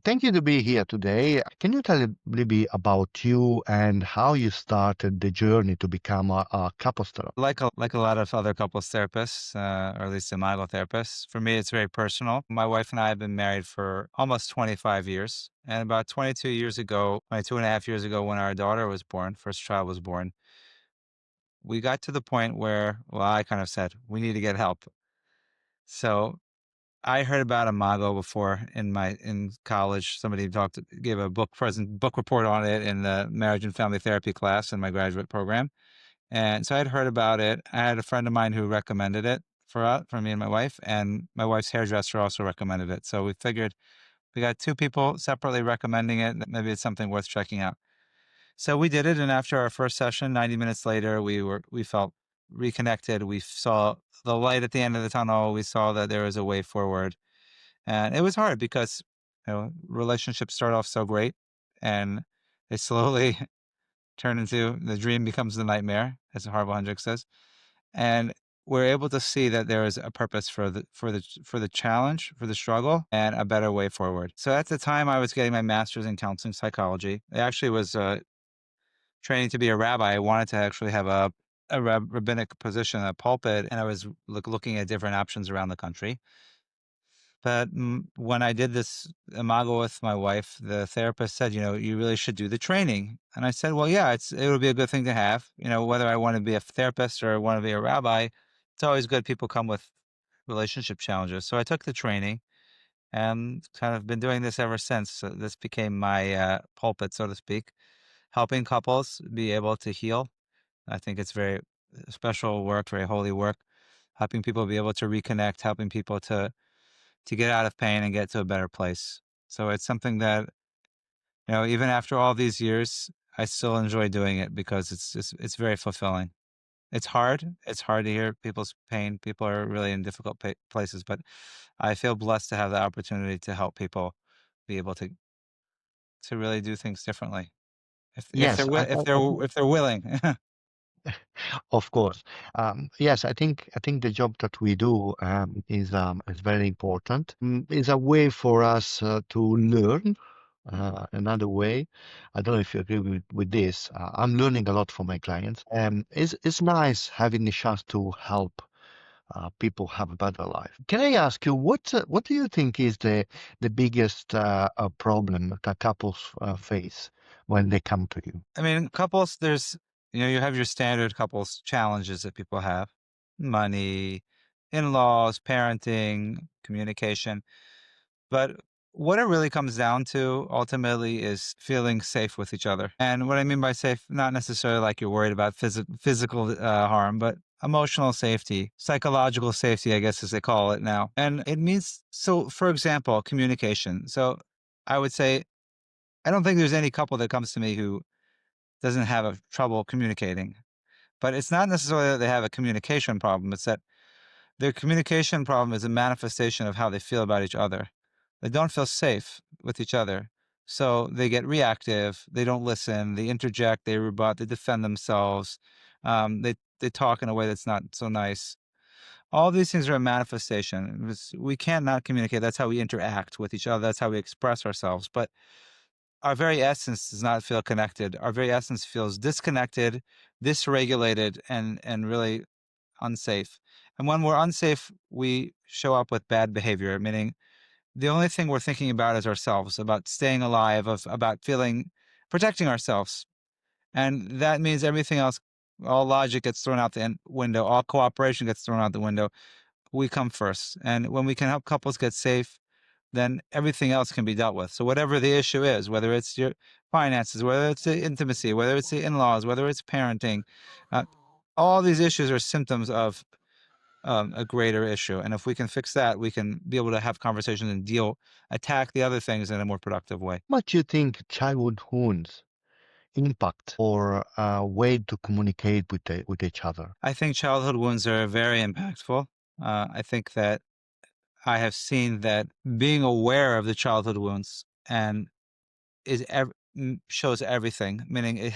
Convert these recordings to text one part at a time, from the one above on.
Thank you to be here today. Can you tell a little bit about you and how you started the journey to become a couples therapist? Like a lot of other couples therapists, or at least Imago therapists, for me, it's very personal. My wife and I have been married for almost 25 years. And about 22 years ago, 22 and a half years ago, when our daughter was born, first child was born, we got to the point where, well, I kind of said, we need to get help. So I heard about Imago before in college. Somebody gave a book report on it in the marriage and family therapy class in my graduate program. And so I'd heard about it. I had a friend of mine who recommended it for me and my wife, and my wife's hairdresser also recommended it. So we figured we got two people separately recommending it. That maybe it's something worth checking out. So we did it, and after our first session, 90 minutes later, we felt reconnected. We saw the light at the end of the tunnel. We saw that there was a way forward, and it was hard because relationships start off so great, and they slowly turn into the dream becomes the nightmare, as Harville Hendricks says. And we're able to see that there is a purpose for the challenge, for the struggle, and a better way forward. So at the time, I was getting my master's in counseling psychology. I actually was training to be a rabbi. I wanted to actually have a rabbinic position, a pulpit, and I was looking at different options around the country. But when I did this Imago with my wife, the therapist said, you really should do the training. And I said, well, yeah, it would be a good thing to have. Whether I want to be a therapist or I want to be a rabbi, it's always good people come with relationship challenges. So I took the training and kind of been doing this ever since. So this became my pulpit, so to speak, helping couples be able to heal. I think it's very special work, very holy work, helping people be able to reconnect, helping people to get out of pain and get to a better place. So it's something that, even after all these years, I still enjoy doing it because it's very fulfilling. It's hard. It's hard to hear people's pain. People are really in difficult places, but I feel blessed to have the opportunity to help people be able to really do things differently if they're Yes, wi- I think, if they're willing. of course. Yes, I think the job that we do is very important. It's a way for us to learn. Another way, I don't know if you agree with this. I'm learning a lot from my clients. It's nice having the chance to help people have a better life. Can I ask you what do you think is the biggest problem that couples face when they come to you? I mean, couples, you have your standard couples challenges that people have: money, in-laws, parenting, communication. But what it really comes down to ultimately is feeling safe with each other. And what I mean by safe, not necessarily like you're worried about physical harm, but emotional safety, psychological safety, I guess, as they call it now. And it means, so for example, communication. So I would say, I don't think there's any couple that comes to me who doesn't have a trouble communicating. But it's not necessarily that they have a communication problem. It's that their communication problem is a manifestation of how they feel about each other. They don't feel safe with each other. So they get reactive. They don't listen. They interject. They rebut. They defend themselves. They talk in a way that's not so nice. All these things are a manifestation. We can't not communicate. That's how we interact with each other. That's how we express ourselves. But our very essence does not feel connected. Our very essence feels disconnected, dysregulated, and really unsafe. And when we're unsafe, we show up with bad behavior, meaning the only thing we're thinking about is ourselves, about staying alive, about protecting ourselves. And that means everything else, all logic gets thrown out the window, all cooperation gets thrown out the window. We come first. And when we can help couples get safe, then everything else can be dealt with. So whatever the issue is, whether it's your finances, whether it's the intimacy, whether it's the in-laws, whether it's parenting, uh, all these issues are symptoms of a greater issue. And if we can fix that, we can be able to have conversations and attack the other things in a more productive way. What do you think childhood wounds impact or way to communicate with each other? I think childhood wounds are very impactful. I think that I have seen that being aware of the childhood wounds and shows everything, meaning it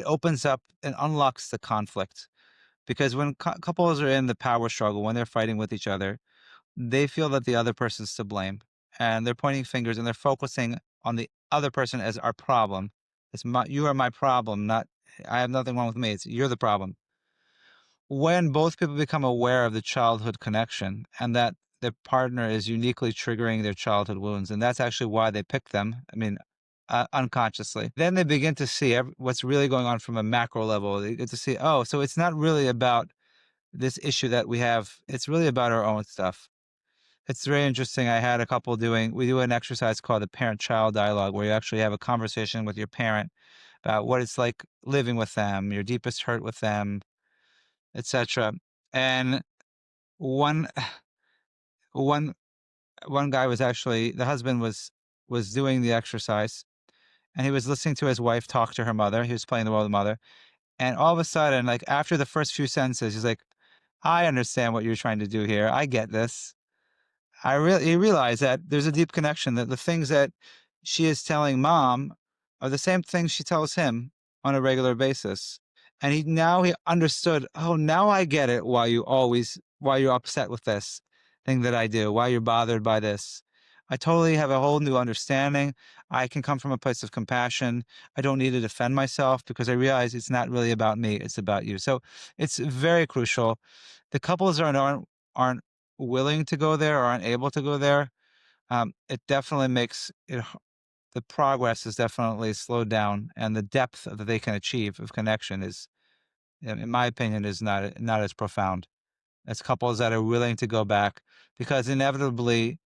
opens up and unlocks the conflict. Because when couples are in the power struggle, when they're fighting with each other, they feel that the other person's to blame. and they're pointing fingers and they're focusing on the other person as our problem. You are my problem, not I have nothing wrong with me. It's you're the problem. When both people become aware of the childhood connection and that their partner is uniquely triggering their childhood wounds, and that's actually why they pick them. I mean, unconsciously. Then they begin to see what's really going on from a macro level. They get to see, oh, so it's not really about this issue that we have. It's really about our own stuff. It's very interesting. We do an exercise called the parent child dialogue, where you actually have a conversation with your parent about what it's like living with them, your deepest hurt with them, etc. And one, one, one guy was actually, the husband was doing the exercise and he was listening to his wife talk to her mother. He was playing the role of the mother. And all of a sudden, like after the first few sentences, he's like, I understand what you're trying to do here. I get this. You realize that there's a deep connection, that the things that she is telling mom are the same things she tells him on a regular basis. And he understood, oh, now I get it why you're upset with this thing that I do, why you're bothered by this. I totally have a whole new understanding. I can come from a place of compassion. I don't need to defend myself because I realize it's not really about me, it's about you. So it's very crucial. The couples aren't willing to go there or aren't able to go there, it definitely makes the progress is definitely slowed down, and the depth that they can achieve of connection is, in my opinion, is not as profound as couples that are willing to go back, because inevitably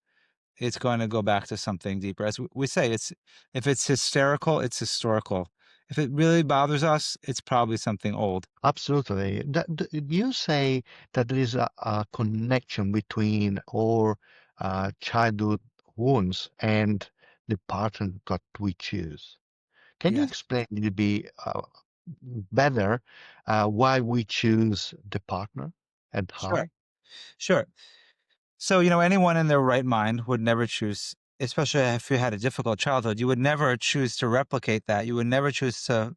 it's going to go back to something deeper. As we say, it's if it's hysterical, it's historical. If it really bothers us, it's probably something old. Absolutely. You say that there is a connection between our childhood wounds and the partner that we choose. Can you Yes, explain a little bit better why we choose the partner and sure, how? sure. So, anyone in their right mind would never choose, especially if you had a difficult childhood, you would never choose to replicate that. You would never choose to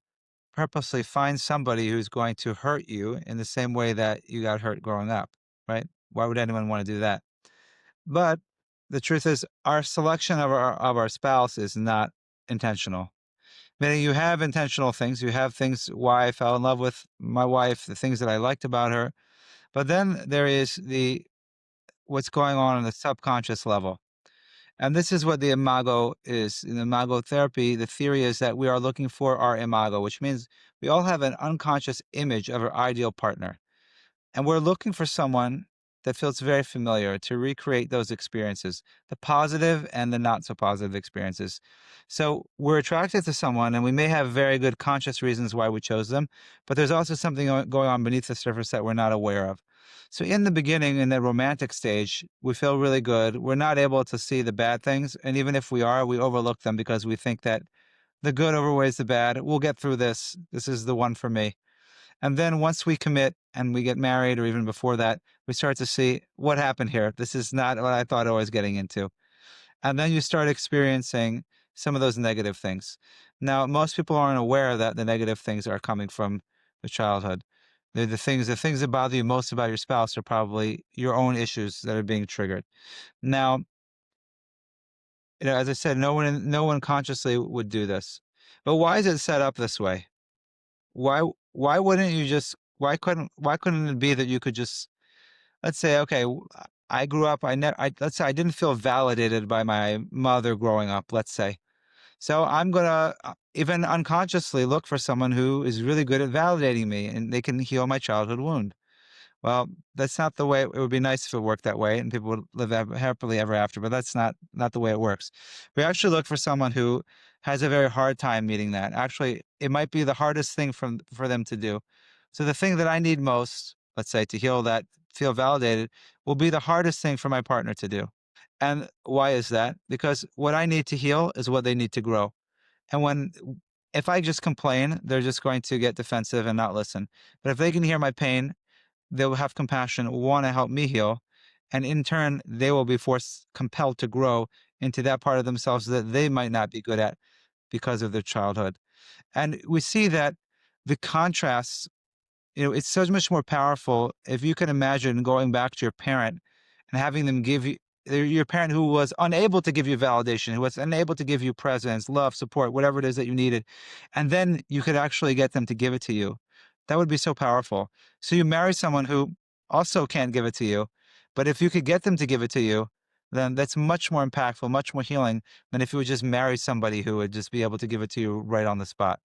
purposely find somebody who's going to hurt you in the same way that you got hurt growing up, right? Why would anyone want to do that? But the truth is, our selection of our spouse is not intentional. Meaning, you have intentional things. You have things why I fell in love with my wife, the things that I liked about her. But then there is the what's going on the subconscious level. And this is what the Imago is. In Imago therapy, the theory is that we are looking for our Imago, which means we all have an unconscious image of our ideal partner. And we're looking for someone that feels very familiar to recreate those experiences, the positive and the not so positive experiences. So we're attracted to someone, and we may have very good conscious reasons why we chose them, but there's also something going on beneath the surface that we're not aware of. So in the beginning, in the romantic stage, we feel really good. We're not able to see the bad things. And even if we are, we overlook them because we think that the good overweighs the bad. We'll get through this. This is the one for me. And then once we commit and we get married, or even before that, we start to see what happened here. This is not what I thought I was getting into. And then you start experiencing some of those negative things. Now, most people aren't aware that the negative things are coming from the childhood. The things that bother you most about your spouse are probably your own issues that are being triggered. Now, as I said, no one consciously would do this. But why is it set up this way? Why why couldn't it be that you could just, let's say, okay, I grew up, let's say I didn't feel validated by my mother growing up, let's say. So I'm gonna even unconsciously look for someone who is really good at validating me and they can heal my childhood wound. Well, that's not the way. It would be nice if it worked that way and people would live happily ever after, but that's not the way it works. We actually look for someone who has a very hard time meeting that. Actually, it might be the hardest thing for them to do. So the thing that I need most, let's say, to heal that, feel validated, will be the hardest thing for my partner to do. And why is that? Because what I need to heal is what they need to grow. And if I just complain, they're just going to get defensive and not listen. But if they can hear my pain, they will have compassion, want to help me heal, and in turn, they will be compelled to grow into that part of themselves that they might not be good at because of their childhood. And we see that the contrasts, it's so much more powerful if you can imagine going back to your parent and having them give you your parent who was unable to give you validation, who was unable to give you presence, love, support, whatever it is that you needed, and then you could actually get them to give it to you. That would be so powerful. So you marry someone who also can't give it to you, but if you could get them to give it to you, then that's much more impactful, much more healing than if you would just marry somebody who would just be able to give it to you right on the spot.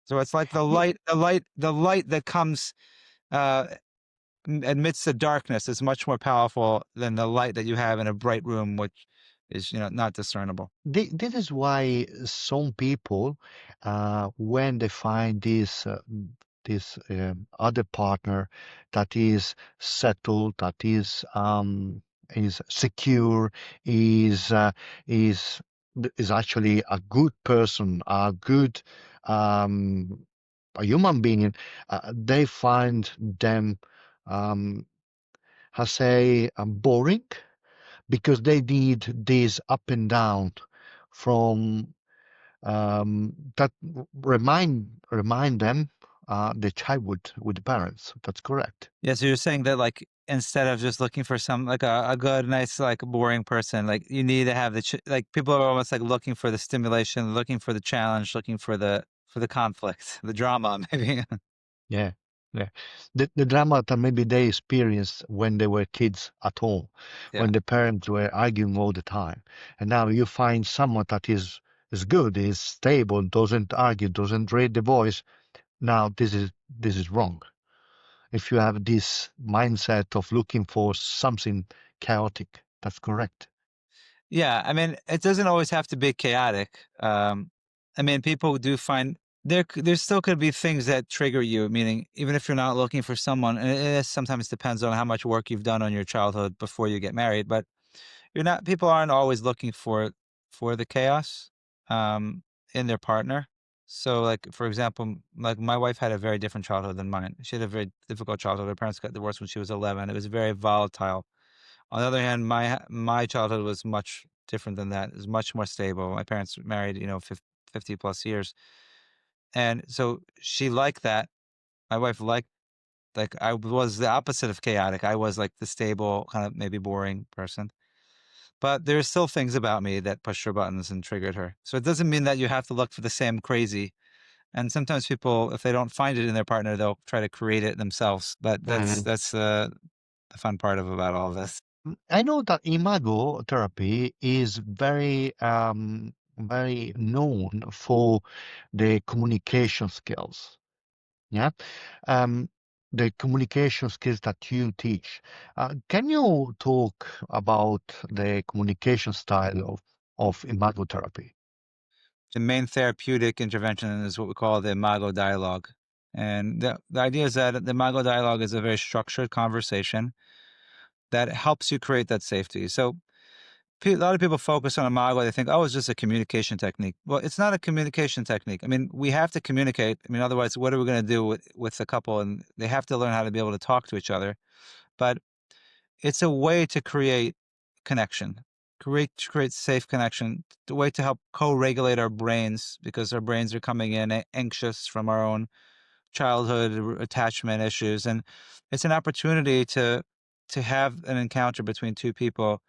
So it's like Yeah, the light that comes uh, amidst the darkness is much more powerful than the light that you have in a bright room, which is, not discernible. this is why some people, when they find this other partner that is settled, that is secure, is uh, is is actually a good person, um, a human being, they find them, um, I say, boring because they need this up and down from that remind them the childhood with the parents. That's correct. Yeah, so you're saying that like instead of just looking for some like a good, nice, like boring person, like you need to have like people are almost like looking for the stimulation, looking for the challenge, looking for the conflict, the drama, maybe. Yeah, yeah. The drama that maybe they experienced when they were kids at home, Yeah. when the parents were arguing all the time, and now you find someone that is good, is stable, doesn't argue, doesn't raise the voice. Now this is wrong. If you have this mindset of looking for something chaotic, that's correct. Yeah, I mean, it doesn't always have to be chaotic. I mean, people do find there still could be things that trigger you. Meaning, even if you're not looking for someone, and it sometimes depends on how much work you've done on your childhood before you get married. But you're not. People aren't always looking for the chaos in their partner. So, like for example, like my wife had a very different childhood than mine. She had a very difficult childhood. Her parents got divorced when she was 11. It was very volatile. On the other hand, my childhood was much different than that. It was much more stable. My parents were married, 50 plus years. And so she liked that. My wife liked like I was the opposite of chaotic. I was like the stable, kind of maybe boring person. But there's still things about me that pushed her buttons and triggered her. So it doesn't mean that you have to look for the same crazy. And sometimes people, if they don't find it in their partner, they'll try to create it themselves. But that's Mhm. that's the fun part of about all this. I know that Imago therapy is very known for the communication skills. Yeah, um, the communication skills that you teach. Can you talk about the communication style of Imago therapy? The main therapeutic intervention is what we call the Imago dialogue. And the idea is that the Imago dialogue is a very structured conversation that helps you create that safety. So a lot of people focus on Imago. They think, oh, it's just a communication technique. Well, it's not a communication technique. I mean, we have to communicate. I mean, otherwise, what are we going to do with the couple? And they have to learn how to be able to talk to each other. But it's a way to create connection, create safe connection, the way to help co-regulate our brains because our brains are coming in anxious from our own childhood attachment issues, and it's an opportunity to have an encounter between two people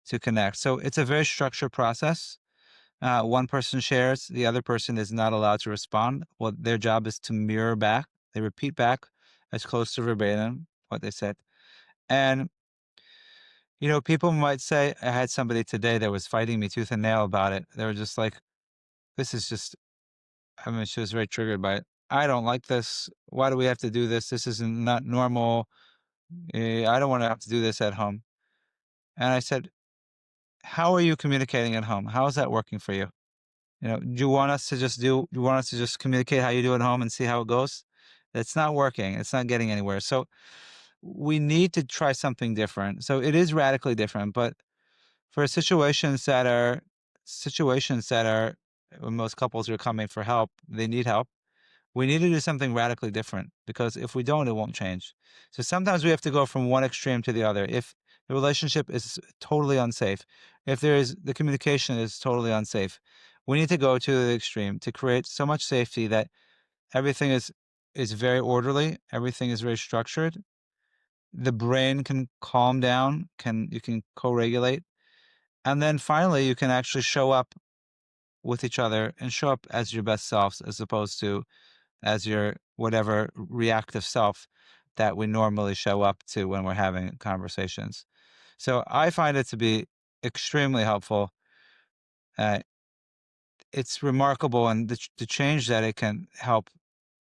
to connect. So it's a very structured process. One person shares, the other person is not allowed to respond. Well, their job is to mirror back. They repeat back as close to verbatim what they said. And people might say, I had somebody today that was fighting me tooth and nail about it. They were just like, this is just, I mean, she was very triggered by it. I don't like this. Why do we have to do this? This isn't not normal. I don't want to have to do this at home. And I said, how are you communicating at home? How is that working for you? Do you want us to just communicate how you do at home and see how it goes? It's not working. It's not getting anywhere. So we need to try something different. So it is radically different, but for situations that are when most couples are coming for help, they need help. We need to do something radically different because if we don't, it won't change. So sometimes we have to go from one extreme to the other. If the relationship is totally unsafe, if the communication is totally unsafe, we need to go to the extreme to create so much safety that everything is very orderly, everything is very structured. The brain can calm down, you can co-regulate, And then finally, you can actually show up with each other and show up as your best selves as opposed to as your whatever reactive self that we normally show up to when we're having conversations. So I find it to be extremely helpful. Uh, it's remarkable and the change that it can help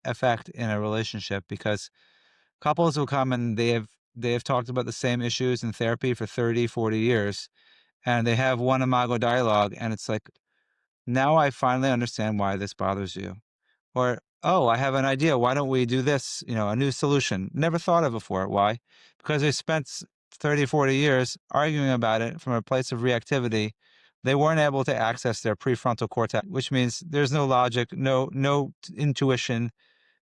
affect in a relationship because couples will come and they have talked about the same issues in therapy for 30, 40 years and they have one Imago dialogue and it's like, now I finally understand why this bothers you. Or, oh, I have an idea. Why don't we do this? A new solution. Never thought of before. Why? Because they spent 30, 40 years arguing about it from a place of reactivity. They weren't able to access their prefrontal cortex, which means there's no logic, no intuition,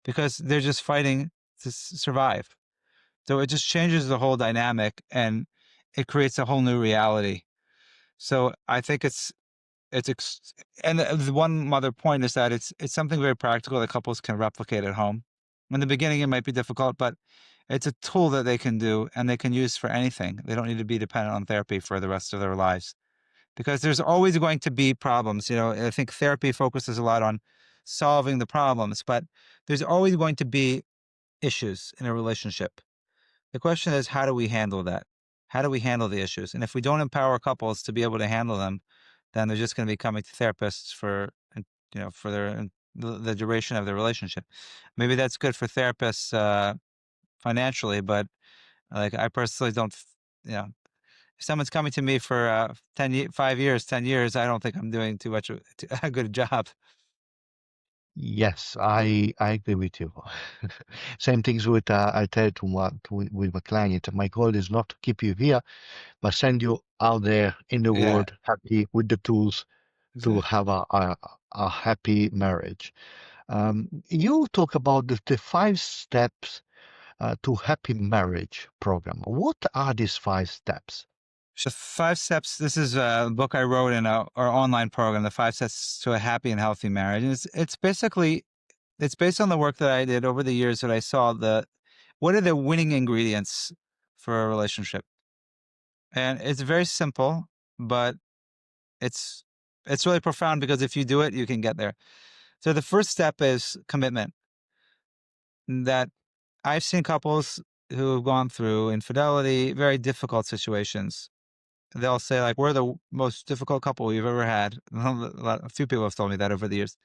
because they're just fighting to survive. So it just changes the whole dynamic and it creates a whole new reality. So I think it's and the one other point is that it's something very practical that couples can replicate at home. In the beginning, it might be difficult, but it's a tool that they can do and they can use for anything. They don't need to be dependent on therapy for the rest of their lives because there's always going to be problems. I think therapy focuses a lot on solving the problems, but there's always going to be issues in a relationship. The question is, how do we handle that? How do we handle the issues? And if we don't empower couples to be able to handle them, then they're just going to be coming to therapists for the duration of the relationship. Maybe that's good for therapists financially, but like I personally don't. You know, if someone's coming to me for 5 years, 10 years, I don't think I'm doing too much a good job. Yes, I agree with you. Same things with I tell with my client. My goal is not to keep you here, but send you out there in the Yeah, world happy with the tools to exactly. have a happy marriage. You talk about the 5 steps to happy marriage program. What are these 5 steps? So 5 steps. This is a book I wrote in our online program, the 5 steps to a happy and healthy marriage. And it's based on the work that I did over the years that I saw what are the winning ingredients for a relationship. And it's very simple, but it's it's really profound because if you do it, you can get there. So the first step is commitment. That I've seen couples who have gone through infidelity, very difficult situations. They'll say like, "We're the most difficult couple we've ever had." A few people have told me that over the years.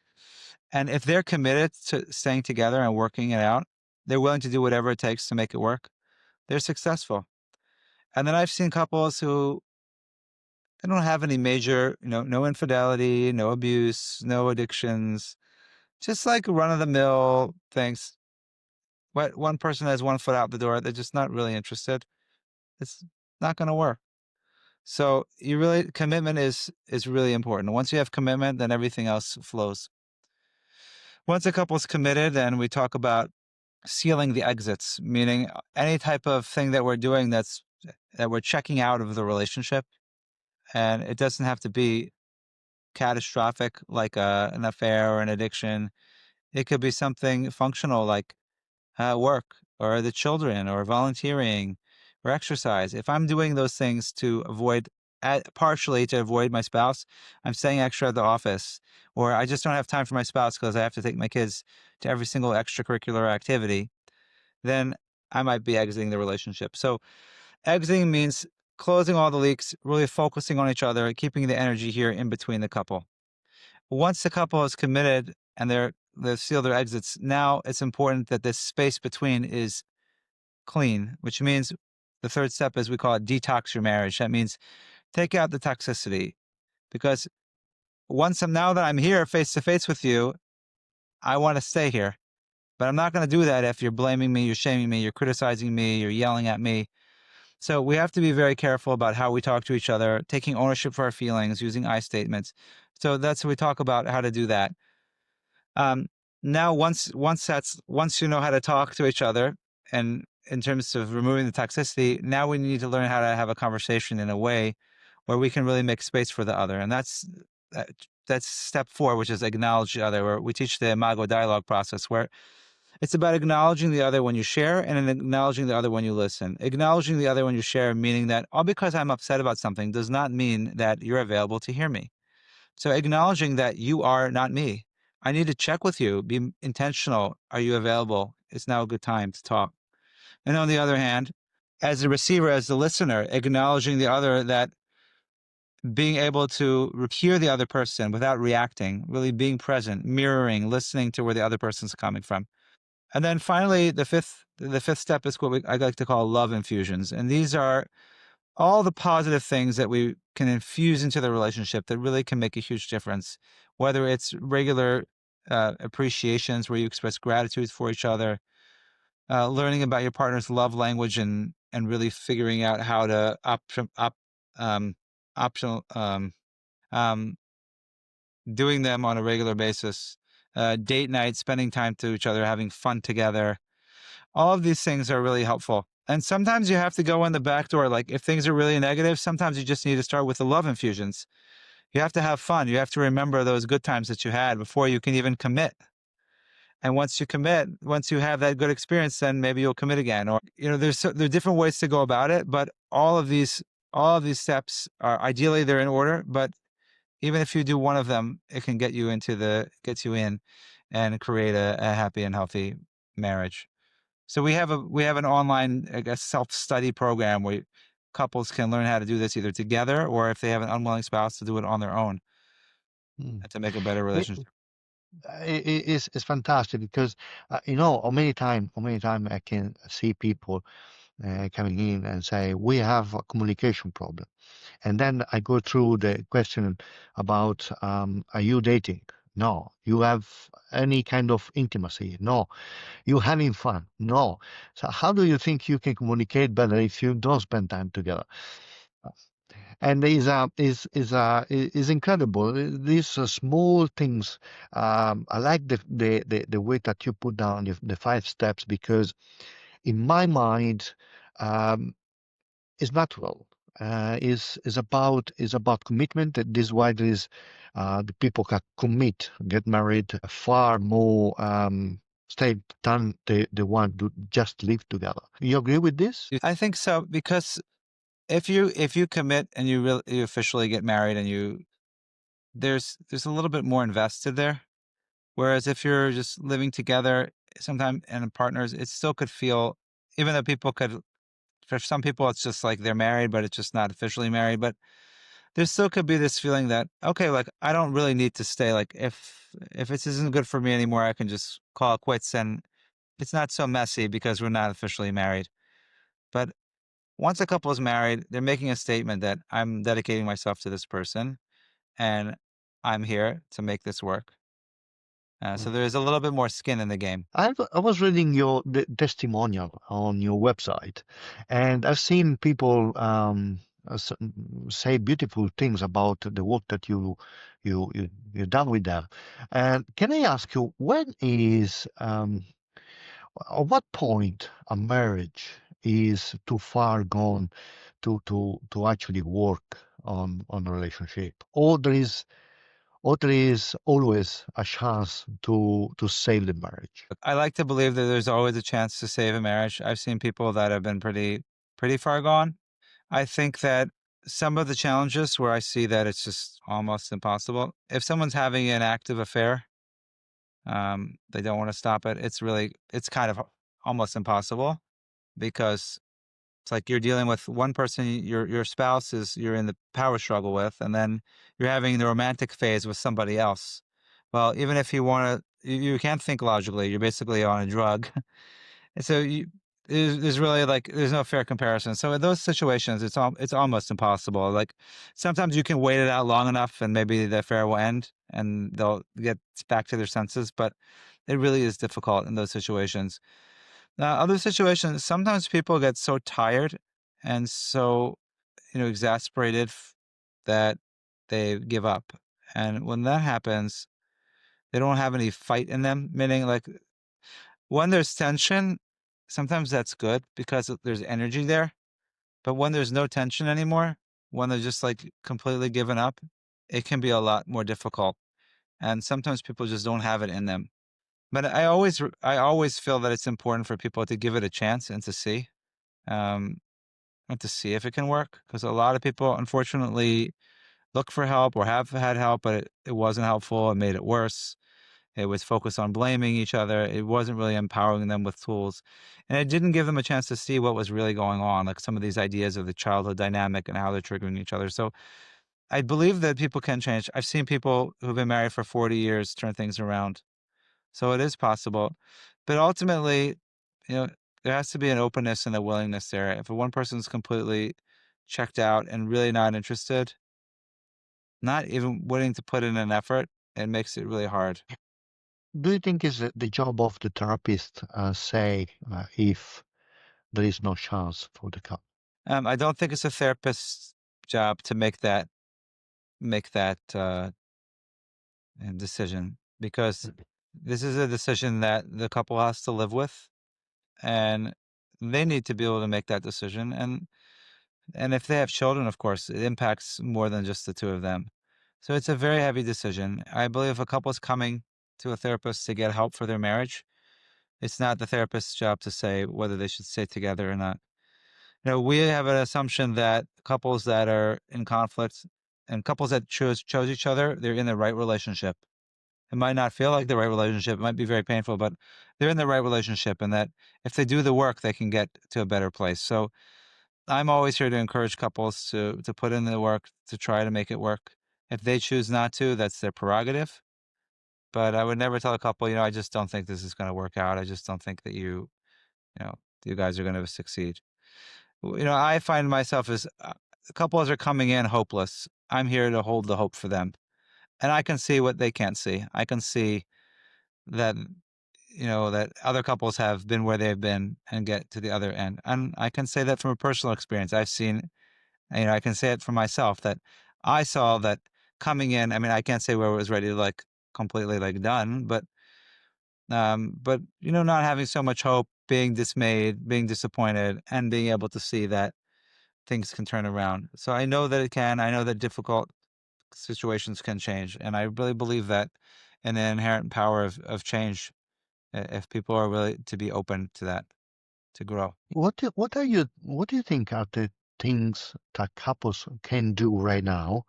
And if they're committed to staying together and working it out, they're willing to do whatever it takes to make it work. They're successful. And then I've seen couples who they don't have any major, no infidelity, no abuse, no addictions, just like run of the mill things. What one person has one foot out the door, they're just not really interested. It's not going to work. So commitment is really important. Once you have commitment, then everything else flows. Once a couple's committed, then we talk about sealing the exits, meaning any type of thing that we're doing that we're checking out of the relationship, and it doesn't have to be catastrophic like an affair or an addiction. It could be something functional like work or the children or volunteering or exercise. If I'm doing those things to avoid, partially to avoid my spouse, I'm staying extra at the office, or I just don't have time for my spouse because I have to take my kids to every single extracurricular activity, then I might be exiting the relationship. So exiting means closing all the leaks, really focusing on each other, keeping the energy here in between the couple. Once the couple is committed and they've sealed their exits, now it's important that this space between is clean, which means the third step is we call it detox your marriage. That means take out the toxicity because now that I'm here face to face with you, I want to stay here. But I'm not going to do that if you're blaming me, you're shaming me, you're criticizing me, you're yelling at me. So we have to be very careful about how we talk to each other, taking ownership for our feelings, using I statements. So that's what we talk about how to do that. Um, Now, once you know how to talk to each other, and in terms of removing the toxicity, now we need to learn how to have a conversation in a way where we can really make space for the other, and that, that's step 4, which is acknowledge the other. Where we teach the Imago dialogue process, where It's about acknowledging the other when you share and then acknowledging the other when you listen. Acknowledging the other when you share, meaning that all because I'm upset about something does not mean that you're available to hear me. So acknowledging that you are not me. I need to check with you, be intentional. Are you available? It's now a good time to talk. And on the other hand, as the receiver, as the listener, acknowledging the other, that being able to hear the other person without reacting, really being present, mirroring, listening to where the other person's coming from. And then finally, the fifth step is what I like to call love infusions. And these are all the positive things that we can infuse into the relationship that really can make a huge difference, whether it's regular appreciations where you express gratitude for each other, learning about your partner's love language, and really figuring out how to um, optional um, doing them on a regular basis, date night, spending time to each other, having fun together. All of these things are really helpful. And sometimes you have to go in the back door. Like if things are really negative, sometimes you just need to start with the love infusions. You have to have fun. You have to remember those good times that you had before you can even commit. And once you commit, once you have that good experience, then maybe you'll commit again. Or there are different ways to go about it, but all of these steps are ideally they're in order. But even if you do one of them, it can gets you in and create a happy and healthy marriage. So we have an online, I guess, self-study program where couples can learn how to do this either together or if they have an unwilling spouse to do it on their own Mm. and to make a better It, relationship. it's fantastic because how many time I can see people coming in and say we have a communication problem, and then I go through the question about are you dating? No. You have any kind of intimacy? No. You having fun? No. So how do you think you can communicate better if you don't spend time together? And is incredible. These small things. I like the way that you put down the 5 steps because in my mind, um, it's natural. Is about commitment. This is why there is the people can commit, get married far more stay than the one to just live together. You agree with this? I think so because if you commit and you officially get married and there's a little bit more invested there. Whereas if you're just living together, sometimes and partners, it still could feel, even though people could, for some people, it's just like they're married, but it's just not officially married. But there still could be this feeling that, okay, like I don't really need to stay. Like if this isn't good for me anymore, I can just call it quits, and it's not so messy because we're not officially married. But once a couple is married, they're making a statement that I'm dedicating myself to this person, and I'm here to make this work. So there's a little bit more skin in the game. I was reading your testimonial on your website, and I've seen people say beautiful things about the work that you done with them. And can I ask you, at what point a marriage is too far gone to actually work on a relationship, or there is always a chance to save the marriage? I like to believe that there's always a chance to save a marriage. I've seen people that have been pretty far gone. I think that some of the challenges where I see that it's just almost impossible. If someone's having an active affair, they don't want to stop it. It's kind of almost impossible because it's like you're dealing with one person, your spouse is you're in the power struggle with, and then you're having the romantic phase with somebody else. Well, even if you want to, you can't think logically. You're basically on a drug. And so there's really like there's no fair comparison. So in those situations, it's almost impossible. Like sometimes you can wait it out long enough, and maybe the affair will end, and they'll get back to their senses. But it really is difficult in those situations. Now, other situations, sometimes people get so tired and so exasperated that they give up. And when that happens, they don't have any fight in them. Meaning, like when there's tension, sometimes that's good because there's energy there. But when there's no tension anymore, when they're just like completely given up, it can be a lot more difficult. And sometimes people just don't have it in them. But I always feel that it's important for people to give it a chance um, and to see if it can work. Because a lot of people, unfortunately, look for help or have had help, but it wasn't helpful. It made it worse. It was focused on blaming each other. It wasn't really empowering them with tools. And it didn't give them a chance to see what was really going on, like some of these ideas of the childhood dynamic and how they're triggering each other. So I believe that people can change. I've seen people who've been married for 40 years turn things around. So it is possible. But ultimately, you know, there has to be an openness and a willingness there. If one person's completely checked out and really not interested, not even willing to put in an effort, it makes it really hard. Do you think is the job of the therapist say if there is no chance for the couple? I don't think it's a therapist's job to make that decision, because this is a decision that the couple has to live with, and they need to be able to make that decision. And if they have children, of course, it impacts more than just the two of them. So it's a very heavy decision. I believe if a couple is coming to a therapist to get help for their marriage, it's not the therapist's job to say whether they should stay together or not. We have an assumption that couples that are in conflict and couples that chose each other, they're in the right relationship. It might not feel like the right relationship. It might be very painful, but they're in the right relationship, and that if they do the work, they can get to a better place. So I'm always here to encourage couples to put in the work to try to make it work. If they choose not to, that's their prerogative. But I would never tell a couple, I just don't think this is going to work out. I just don't think that you know, you guys are going to succeed. I find myself as couples are coming in hopeless. I'm here to hold the hope for them. And I can see what they can't see. I can see that, that other couples have been where they've been and get to the other end. And I can say that from a personal experience. I've seen, I can say it for myself that I saw that coming in. I mean, I can't say where it was ready to like completely like done, but not having so much hope, being dismayed, being disappointed, and being able to see that things can turn around. So I know that it can. I know that difficult situations can change, and I really believe that in the inherent power of change, if people are really to be open to that, to grow. What do you think are the things that couples can do right now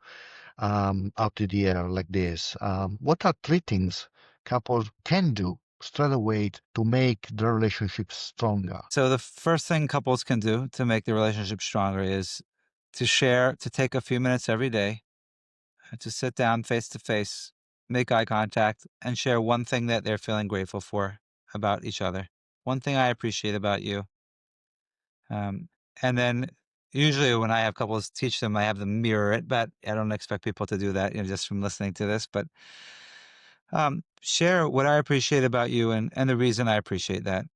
out of the air like this? What are three things couples can do straight away to make the relationship stronger? So the first thing couples can do to make the relationship stronger is to take a few minutes every day, to sit down face to face, make eye contact, and share one thing that they're feeling grateful for about each other. One thing I appreciate about you. Um, and then usually when I have couples teach them, I have them mirror it, but I don't expect people to do that, just from listening to this. But share what I appreciate about you and the reason I appreciate that.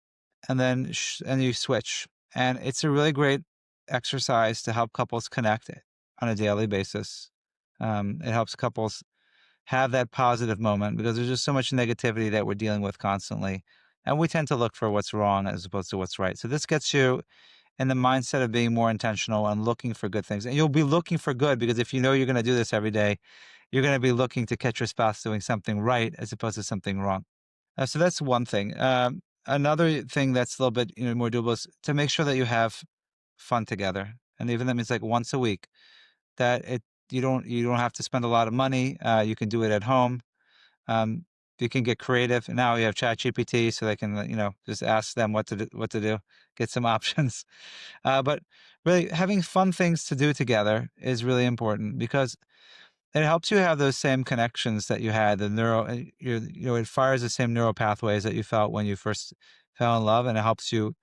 And then and you switch. And it's a really great exercise to help couples connect on a daily basis. It helps couples have that positive moment because there's just so much negativity that we're dealing with constantly. And we tend to look for what's wrong as opposed to what's right. So this gets you in the mindset of being more intentional and looking for good things. And you'll be looking for good because if you know you're going to do this every day, you're going to be looking to catch your spouse doing something right as opposed to something wrong. So that's one thing. Another thing that's a little bit more doable is to make sure that you have fun together, and even that means like once a week. That it you don't have to spend a lot of money. You can do it at home. Um, you can get creative. Now you have ChatGPT, so they can just ask them what to do, get some options. But really, having fun things to do together is really important because it helps you have those same connections that you had. It fires the same neural pathways that you felt when you first fell in love, and it helps you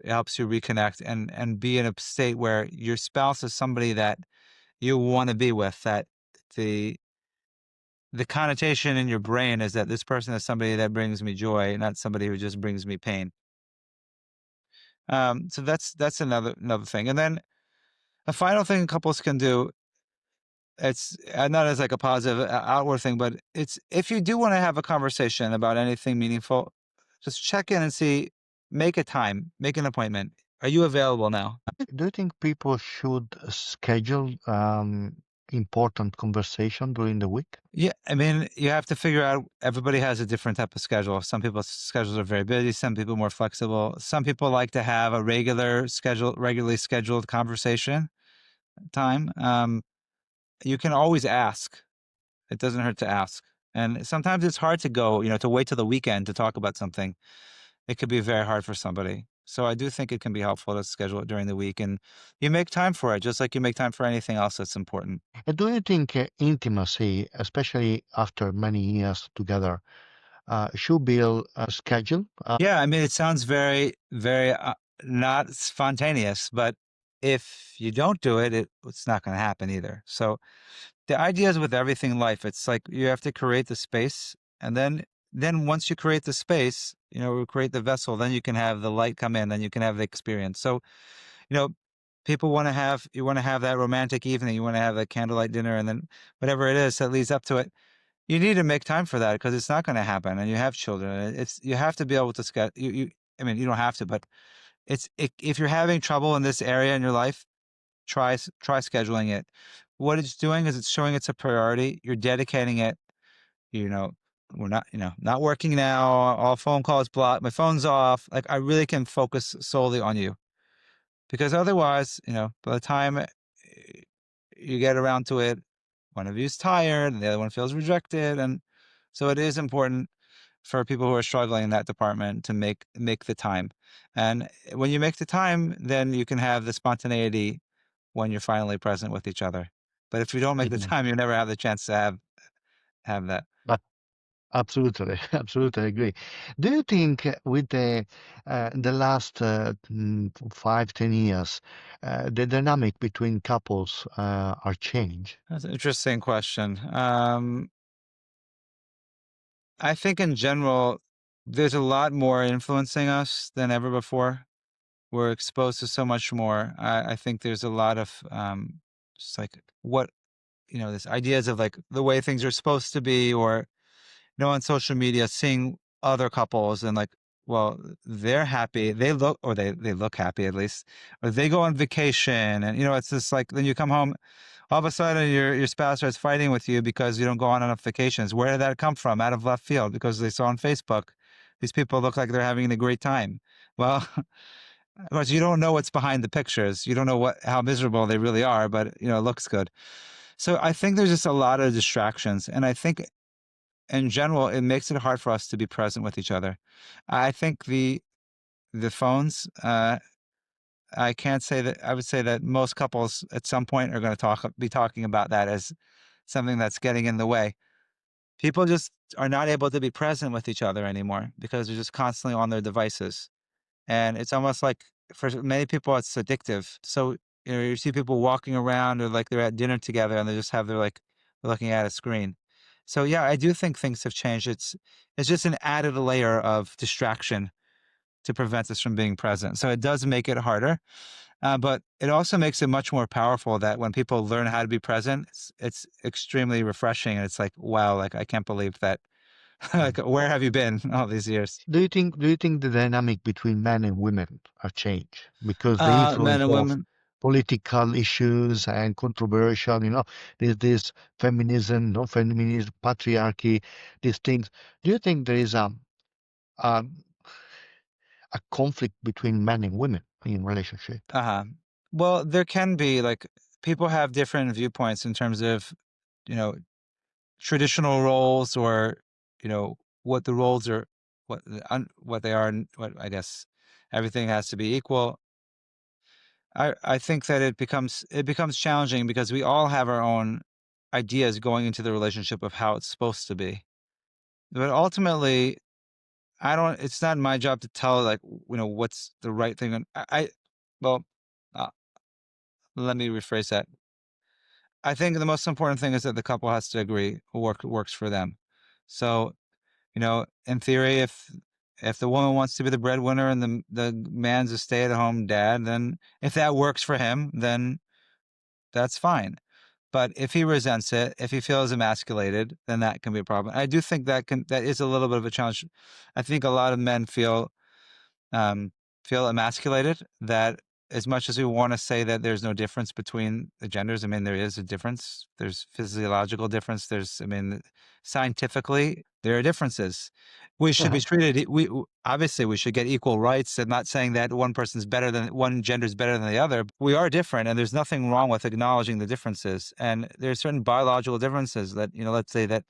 reconnect and be in a state where your spouse is somebody that you want to be with. That the the connotation in your brain is that this person is somebody that brings me joy, not somebody who just brings me pain. So that's another thing. And then a final thing couples can do, it's not as like a positive outward thing, but it's if you do want to have a conversation about anything meaningful, just check in and see, make a time, make an appointment. Are you available now? Do you think people should schedule? important conversation during the week? Yeah, I mean, you have to figure out everybody has a different type of schedule. Some people's schedules are very busy, some people more flexible. Some people like to have a regularly scheduled conversation time. You can always ask. It doesn't hurt to ask. And sometimes it's hard to go, to wait till the weekend to talk about something. It could be very hard for somebody. So I do think it can be helpful to schedule it during the week and you make time for it, just like you make time for anything else that's important. And do you think intimacy, especially after many years together, should be a schedule? Yeah, I mean, it sounds very, very not spontaneous, but if you don't do it, it's not going to happen either. So the idea is with everything in life, it's like you have to create the space, and then once you create the space, create the vessel, then you can have the light come in, then you can have the experience. So you know, people want to have that romantic evening, you want to have that candlelight dinner, and then whatever it is that leads up to it. You need to make time for that because it's not going to happen, and you have children. It's you have to be able to schedule. I mean, you don't have to, but if you're having trouble in this area in your life, try scheduling it. What it's doing is it's showing it's a priority. You're dedicating it. You know, we're not working now. All phone calls blocked. My phone's off. Like I really can focus solely on you because otherwise, by the time you get around to it, one of you is tired and the other one feels rejected, and so it is important for people who are struggling in that department to make the time. And when you make the time, then you can have the spontaneity when you're finally present with each other. But if you don't make the Mhm. time, you never have the chance to have that. But absolutely, absolutely agree. Do you think with the last 5, 10 years, the dynamic between couples are changed? That's an interesting question. I think in general, there's a lot more influencing us than ever before. We're exposed to so much more. I think there's a lot of just like what this ideas of like the way things are supposed to be, or on social media, seeing other couples and like, well, they're happy, they look happy at least, or they go on vacation, and it's just like then you come home, all of a sudden your spouse starts fighting with you because you don't go on enough vacations. Where did that come from? Out of left field because they saw on Facebook these people look like they're having a great time. Well, of course, you don't know what's behind the pictures. You don't know how miserable they really are, but it looks good. So I think there's just a lot of distractions, and I think in general it makes it hard for us to be present with each other. I think the phones. I can't say that. I would say that most couples at some point are going to be talking about that as something that's getting in the way. People just are not able to be present with each other anymore because they're just constantly on their devices. And it's almost like for many people it's addictive. So you see people walking around or like they're at dinner together and they just have their like they're looking at a screen. So yeah, I do think things have changed. It's just an added layer of distraction to prevent us from being present. So it does make it harder, but it also makes it much more powerful that when people learn how to be present, it's extremely refreshing. And it's like, wow, like I can't believe that. Like, where have you been all these years? Do you think the dynamic between men and women are changed because the Men influence and of women. political issues and controversial, there's this feminism, no feminism, patriarchy, these things. Do you think there is a, a conflict between men and women in relationship? Uh-huh. Well, there can be like people have different viewpoints in terms of, you know, traditional roles or, what the roles are, what they are, and what I guess everything has to be equal. I think that it becomes challenging because we all have our own ideas going into the relationship of how it's supposed to be. But ultimately, I don't it's not my job to tell like, what's the right thing. And well, uh, let me rephrase that. I think the most important thing is that the couple has to agree what works for them. So, in theory, if the woman wants to be the breadwinner and the man's a stay-at-home dad, then if that works for him, then that's fine. But if he resents it, if he feels emasculated, then that can be a problem. I do think that is a little bit of a challenge. I think a lot of men um, feel emasculated that as much as we want to say that there's no difference between the genders, I mean, there is a difference. There's physiological difference. I mean, scientifically, there are differences. We should be Uh-huh. treated, obviously, we should get equal rights. I'm not saying that one gender is better than the other. We are different, and there's nothing wrong with acknowledging the differences. And there's certain biological differences that, let's say that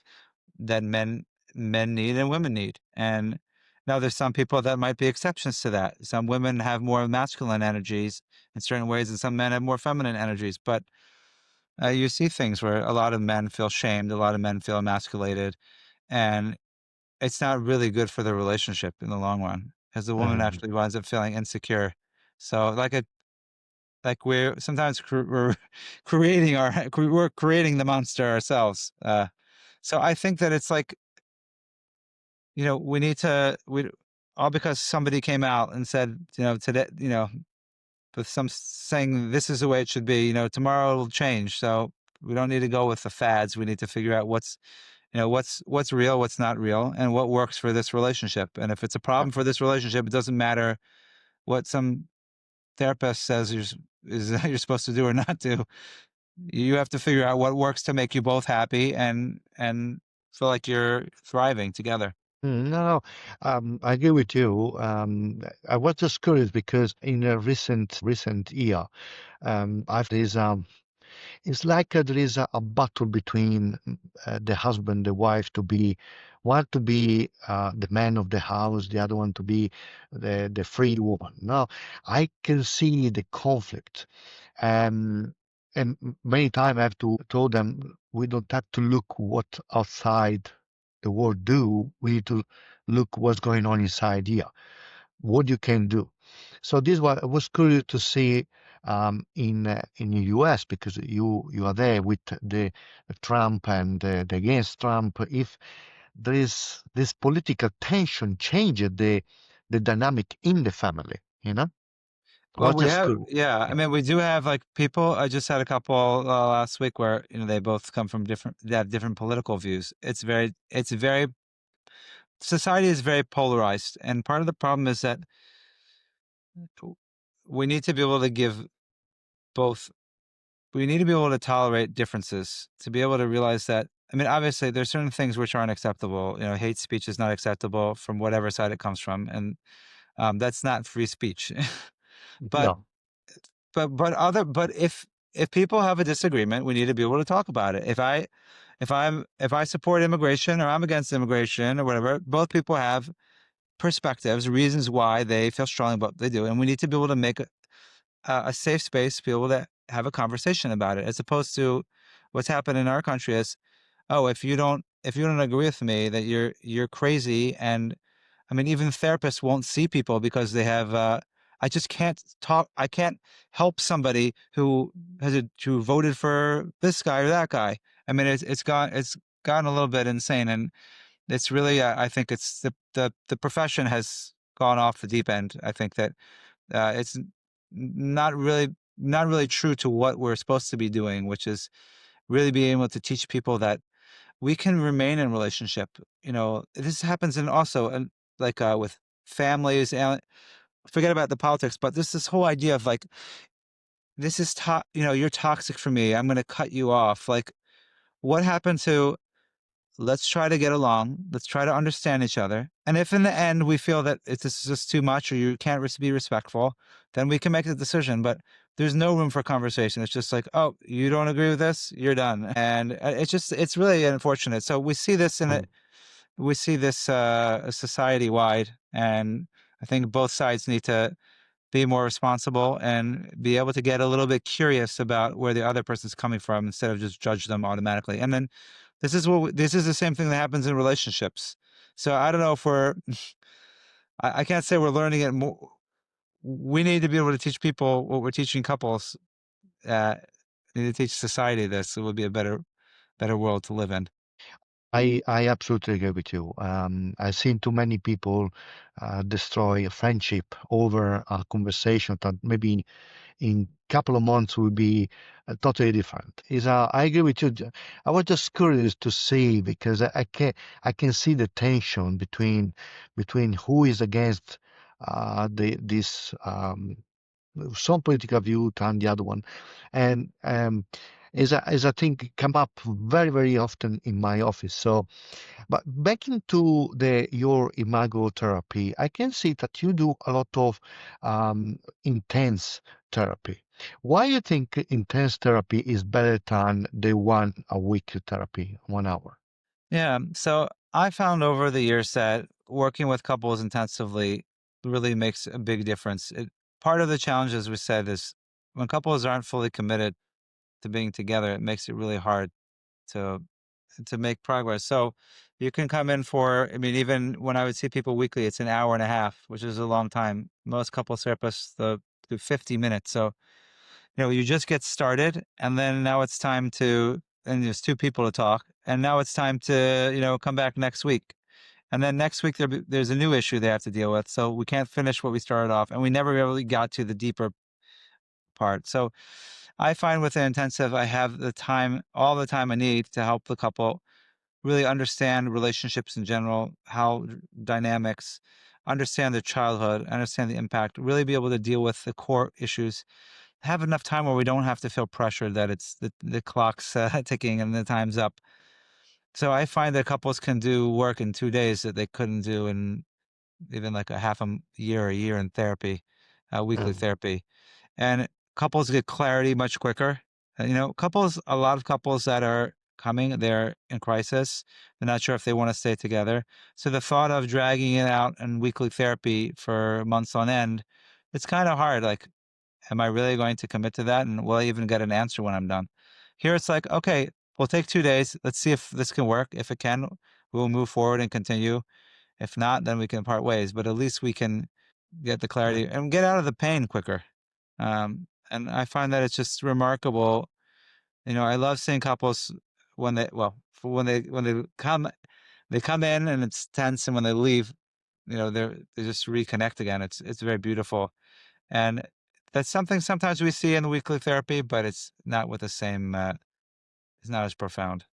men need and women need. And now there's some people that might be exceptions to that. Some women have more masculine energies in certain ways, and some men have more feminine energies. But you see things where a lot of men feel shamed, a lot of men feel emasculated, and it's not really good for the relationship in the long run, as the woman Um, actually winds up feeling insecure. So like we're sometimes we're we're creating the monster ourselves. So I think that it's like, we need to we all because somebody came out and said, today, with some saying this is the way it should be, tomorrow it'll change. So we don't need to go with the fads. We need to figure out what's real, what's not real, and what works for this relationship. And if it's a yeah. problem for this relationship, it doesn't matter what some therapist says is you're supposed to do or not do. You have to figure out what works to make you both happy and feel like you're thriving together. No, no, I agree with you. I was just curious because in a recent year, I've there's it's like there is a battle between the husband, the wife to be the man of the house, the other one to be the free woman. Now, I can see the conflict. Um, and many times I have to tell them we don't have to look what outside the world do. We need to look what's going on inside here, what you can do. So this was curious to see in the U.S. because you are there with the Trump and the against Trump. If there is this political tension changed the dynamic in the family, I Well, was just curious. yeah. I Yeah. mean, we do have like people. I just had a couple last week where they both come from they have different political views. Society is very polarized, and part of the problem is that we need to be able to give both. We need to be able to tolerate differences to be able to realize that. I mean, obviously, there's certain things which aren't acceptable. Hate speech is not acceptable from whatever side it comes from, and that's not free speech. but Yeah. but if people have a disagreement, we need to be able to talk about it. If I support immigration or I'm against immigration or whatever, both people have perspectives, reasons why they feel strongly about what they do, and we need to be able to make a safe space to be able to have a conversation about it, as opposed to what's happened in our country is, oh, if you don't agree with me, that you're crazy. And I mean, even therapists won't see people because they have I just can't talk. I can't help somebody who voted for this guy or that guy. I mean, it's gotten a little bit insane, and it's really I think it's the profession has gone off the deep end. I think that it's not really true to what we're supposed to be doing, which is really being able to teach people that we can remain in relationship. This happens in also and like with families, and forget about the politics, but this whole idea of like, this is you're toxic for me, I'm going to cut you off. Like, what happened to, let's try to get along, let's try to understand each other, and if in the end we feel that this is just too much or you can't be respectful, then we can make the decision. But there's no room for conversation. It's just like, oh, you don't agree with this, you're done. And it's really unfortunate. So Mm. we see this society wide, and I think both sides need to be more responsible and be able to get a little bit curious about where the other person's coming from instead of just judge them automatically. And then this is the same thing that happens in relationships. So I don't know if I can't say we're learning it more. We need to be able to teach people what we're teaching couples. Uh, we need to teach society this. It would be a better world to live in. I absolutely agree with you. I've seen too many people destroy a friendship over a conversation that maybe in couple of months will be totally different. I agree with you. I was just curious to see because I can see the tension between who is against this some political view than the other one, and is I think come up very very often in my office. So, but back into the your Imago therapy, I can see that you do a lot of intense therapy. Why you think intense therapy is better than the 1 a week therapy, 1 hour? Yeah. So I found over the years that working with couples intensively really makes a big difference. Part of the challenge, as we said, is when couples aren't fully committed to being together, it makes it really hard to make progress. So you can come in for, I mean, even when I would see people weekly, it's an hour and a half, which is a long time. Most couples therapists do 50 minutes. So, you just get started and then now it's time to, and there's two people to talk. And now it's time to, come back next week. And then next week there's a new issue they have to deal with. So we can't finish what we started off, and we never really got to the deeper part. So I find with the intensive, I have the time, all the time I need to help the couple really understand relationships in general, how dynamics, understand their childhood, understand the impact, really be able to deal with the core issues, have enough time where we don't have to feel pressured that it's the clock's ticking and the time's up. So I find that couples can do work in 2 days that they couldn't do in even like a half a year in therapy, weekly Um, therapy. And couples get clarity much quicker. A lot of couples that are coming, they're in crisis. They're not sure if they want to stay together. So the thought of dragging it out in weekly therapy for months on end, it's kind of hard. Like, am I really going to commit to that? And will I even get an answer when I'm done? Here it's like, okay, we'll take 2 days. Let's see if this can work. If it can, we'll move forward and continue. If not, then we can part ways. But at least we can get the yeah. clarity and get out of the pain quicker. And I find that it's just remarkable. I love seeing couples when they come in and it's tense, and when they leave, they just reconnect again. It's very beautiful, and that's something sometimes we see in the weekly therapy, but it's not with the same. It's not as profound.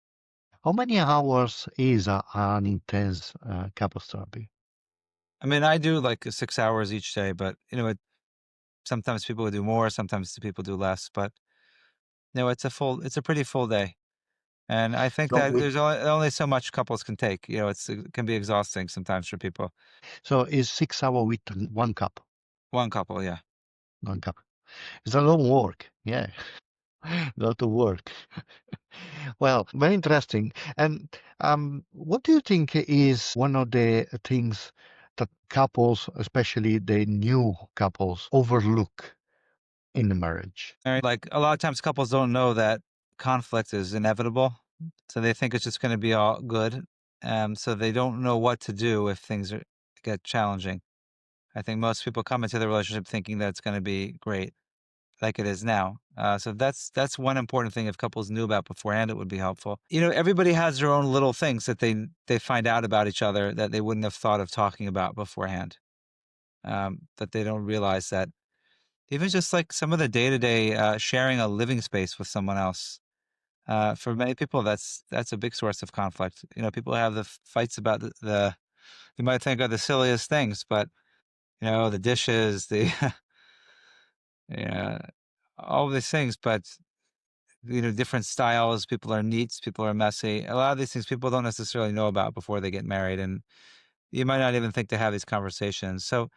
How many hours is an intense couples therapy? I mean, I do like 6 hours each day, but sometimes people do more, sometimes people do less, but it's a pretty full day. And I think So that we, there's only so much couples can take. It can be exhausting sometimes for people. so is 6 hour with 1 cup, One couple, yeah. 1 cup. It's a long work. Yeah, a lot of work. Well, very interesting. And what do you think is one of the things that couples, especially the new couples, overlook in the marriage? Like a lot of times couples don't know that conflict is inevitable. So they think it's just going to be all good. So they don't know what to do if get challenging. I think most people come into the relationship thinking that it's going to be great, like it is now. So that's one important thing. If couples knew about beforehand, it would be helpful. Everybody has their own little things that they find out about each other that they wouldn't have thought of talking about beforehand. That they don't realize that even just like some of the day to day sharing a living space with someone else. For many people, that's a big source of conflict. People have the fights about the you might think are the silliest things, but the dishes, the yeah, all these things, but different styles. People are neat, people are messy. A lot of these things people don't necessarily know about before they get married, and you might not even think to have these conversations. So,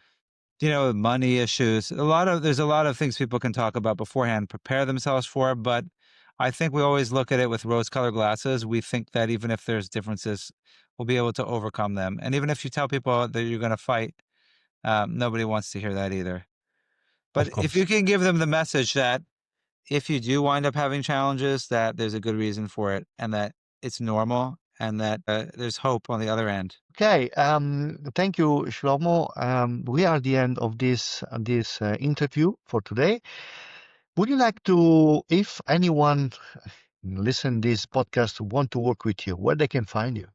money issues. There's a lot of things people can talk about beforehand, prepare themselves for. But I think we always look at it with rose-colored glasses. We think that even if there's differences, we'll be able to overcome them. And even if you tell people that you're going to fight, nobody wants to hear that either. Of But if you course. can give them the message that if you do wind up having challenges, that there's a good reason for it, and that it's normal, and that there's hope on the other end. Okay, thank you, Shlomo. We are at the end of this interview for today. Would you like to, if anyone listen this podcast want to work with you, where they can find you?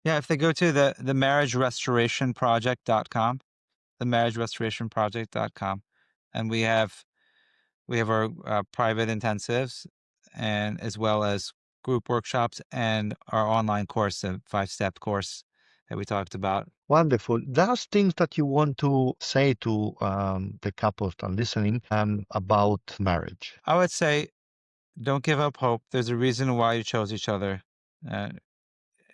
Yeah, if they go to the marriagerestorationproject.com, the and we have our private intensives, and as well as group workshops and our online course, a 5-step course that we talked about. Wonderful. There's things that you want to say to the couples that are listening about marriage. I would say don't give up hope. There's a reason why you chose each other. Uh,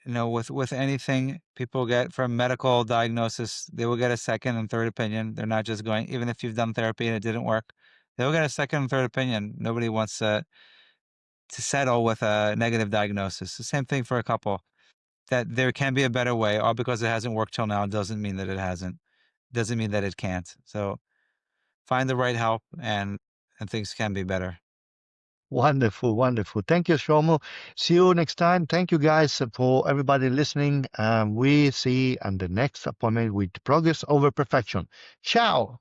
with anything people get from medical diagnosis, they will get a second and third opinion. They're not just going, even if you've done therapy and it didn't work, they will get a second and third opinion. Nobody wants to settle with a negative diagnosis. The same thing for a couple. That there can be a better way, all because it hasn't worked till now doesn't mean that it hasn't. Doesn't mean that it can't. So find the right help and things can be better. Wonderful, wonderful. Thank you, Shlomo. See you next time. Thank you, guys, for everybody listening. We see on the next appointment with Progress Over Perfection. Ciao.